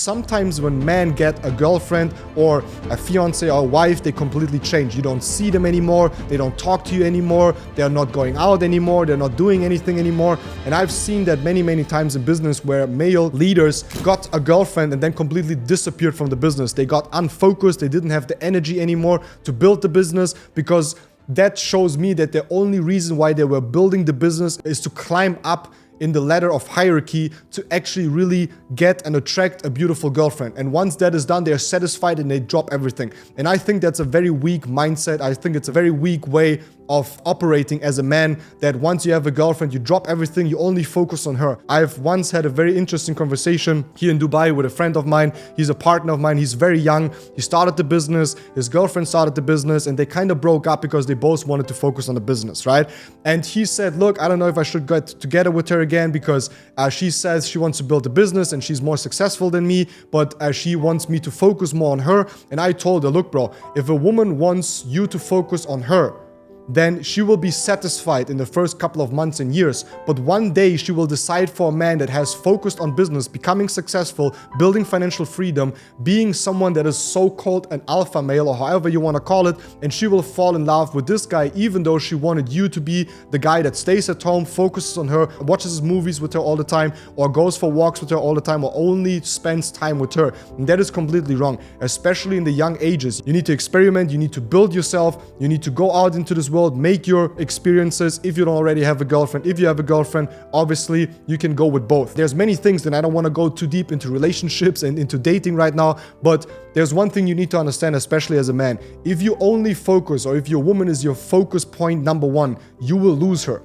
sometimes when men get a girlfriend or a fiance or a wife, they completely change. You don't see them anymore. They don't talk to you anymore. They're not going out anymore. They're not doing anything anymore. And I've seen that many times in business where male leaders got a girlfriend and then completely disappeared from the business. They got unfocused. They didn't have the energy anymore to build the business, because that shows me that the only reason why they were building the business is to climb up in the ladder of hierarchy to actually really get and attract a beautiful girlfriend. And once that is done, they are satisfied and they drop everything. And I think that's a very weak mindset. I think it's a very weak way of operating as a man, that once you have a girlfriend, you drop everything, you only focus on her. I've once had a very interesting conversation here in Dubai with a friend of mine. He's a partner of mine. He's very young. He started the business. His girlfriend started the business, and they kind of broke up because they both wanted to focus on the business, right? And he said, look, I don't know if I should get together with her again, because she says she wants to build a business and she's more successful than me, but she wants me to focus more on her. And I told her, look, bro, if a woman wants you to focus on her, then she will be satisfied in the first couple of months and years. But one day she will decide for a man that has focused on business, becoming successful, building financial freedom, being someone that is so-called an alpha male, or however you want to call it, and she will fall in love with this guy, even though she wanted you to be the guy that stays at home, focuses on her, watches movies with her all the time, or goes for walks with her all the time, or only spends time with her. And that is completely wrong, especially in the young ages. You need to experiment, you need to build yourself, you need to go out into this world, make your experiences. If you don't already have a girlfriend, if you have a girlfriend, obviously you can go with both. There's many things, and I don't want to go too deep into relationships and into dating right now, but there's one thing you need to understand, especially as a man. If you only focus, or if your woman is your focus point number one, you will lose her.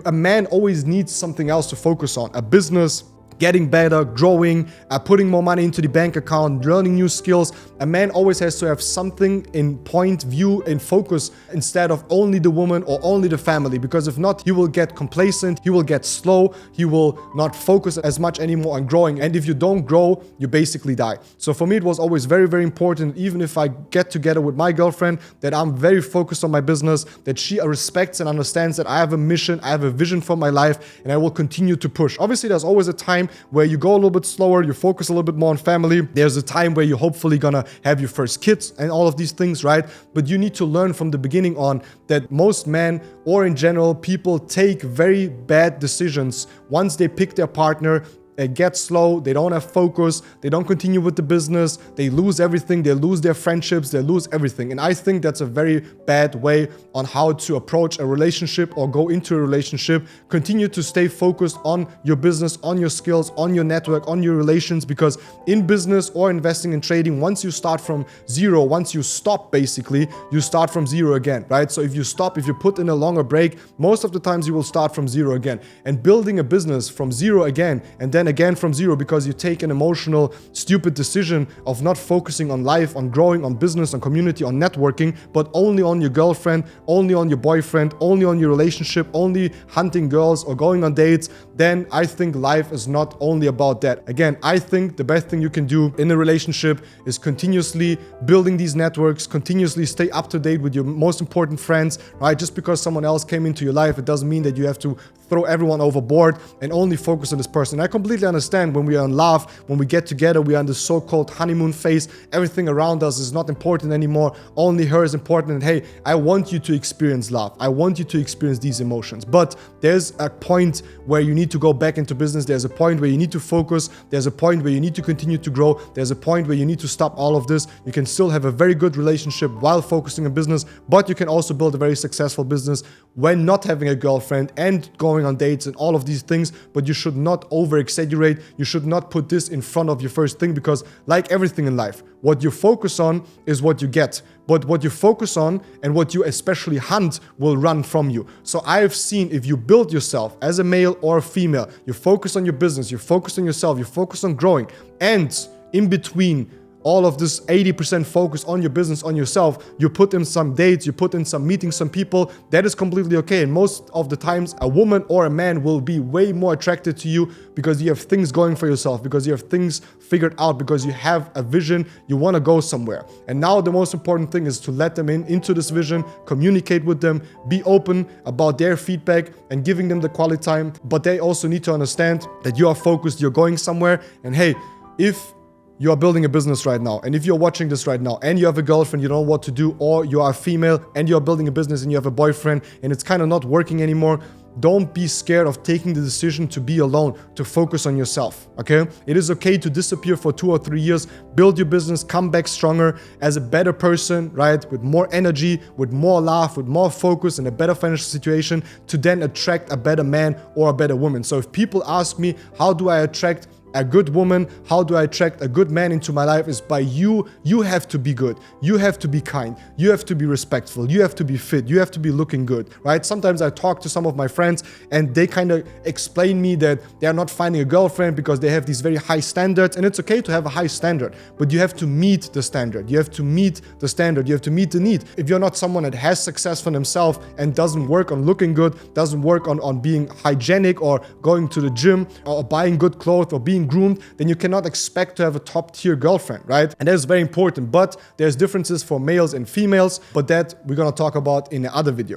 A man always needs something else to focus on, a business, getting better, growing, putting more money into the bank account, learning new skills. A man always has to have something in point, view, in focus, instead of only the woman or only the family. Because if not, he will get complacent, he will get slow, he will not focus as much anymore on growing. And if you don't grow, you basically die. So for me, it was always very important, even if I get together with my girlfriend, that I'm very focused on my business, that she respects and understands that I have a mission, I have a vision for my life, and I will continue to push. Obviously, there's always a time where you go a little bit slower, you focus a little bit more on family. There's a time where you're hopefully gonna have your first kids and all of these things, right? But you need to learn from the beginning on that most men, or in general, people take very bad decisions once they pick their partner. They get slow, they don't have focus, they don't continue with the business, they lose everything, they lose their friendships, they lose everything. And I think that's a very bad way on how to approach a relationship or go into a relationship. Continue to stay focused on your business, on your skills, on your network, on your relations, because in business or investing in trading, once you start from zero, once you stop, basically, you start from zero again, right? So if you stop, if you put in a longer break, most of the times you will start from zero again. And building a business from zero again, and then again from zero, because you take an emotional, stupid decision of not focusing on life, on growing, on business, on community, on networking, but only on your girlfriend, only on your boyfriend, only on your relationship, only hunting girls or going on dates, then I think life is not only about that. Again, I think the best thing you can do in a relationship is continuously building these networks, continuously stay up to date with your most important friends, right? Just because someone else came into your life, it doesn't mean that you have to throw everyone overboard and only focus on this person. I completely understand when we are in love, when we get together, we are in the so-called honeymoon phase. Everything around us is not important anymore. Only her is important. And hey, I want you to experience love. I want you to experience these emotions. But there's a point where you need to go back into business. There's a point where you need to focus. There's a point where you need to continue to grow. There's a point where you need to stop all of this. You can still have a very good relationship while focusing on business, but you can also build a very successful business when not having a girlfriend and going on dates and all of these things. But you should not over exaggerate. You should not put this in front of your first thing, because like everything in life, what you focus on is what you get. But what you focus on and what you especially hunt will run from you. So I have seen, if you build yourself as a male or a female, you focus on your business, you focus on yourself, you focus on growing, and in between all of this 80% focus on your business, on yourself, you put in some dates, you put in some meetings, some people, that is completely okay. And most of the times, a woman or a man will be way more attracted to you because you have things going for yourself, because you have things figured out, because you have a vision, you want to go somewhere. And now the most important thing is to let them into this vision, communicate with them, be open about their feedback and giving them the quality time. But they also need to understand that you are focused, you're going somewhere. And hey, if you are building a business right now, and if you're watching this right now and you have a girlfriend, you don't know what to do, or you are a female and you're building a business and you have a boyfriend and it's kind of not working anymore, don't be scared of taking the decision to be alone, to focus on yourself, okay? It is okay to disappear for 2 or 3 years, build your business, come back stronger as a better person, right? With more energy, with more love, with more focus and a better financial situation to then attract a better man or a better woman. So if people ask me, how do I attract a good woman, how do I attract a good man into my life, is by you. You have to be good. You have to be kind. You have to be respectful. You have to be fit. You have to be looking good, right? Sometimes I talk to some of my friends and they kind of explain me that they are not finding a girlfriend because they have these very high standards, and it's okay to have a high standard, but you have to meet the standard. You have to meet the standard. You have to meet the need. If you're not someone that has success for themselves and doesn't work on looking good, doesn't work on being hygienic or going to the gym or buying good clothes or being groomed, then you cannot expect to have a top tier girlfriend, right? And that is very important. But there's differences for males and females, but that we're gonna talk about in another video.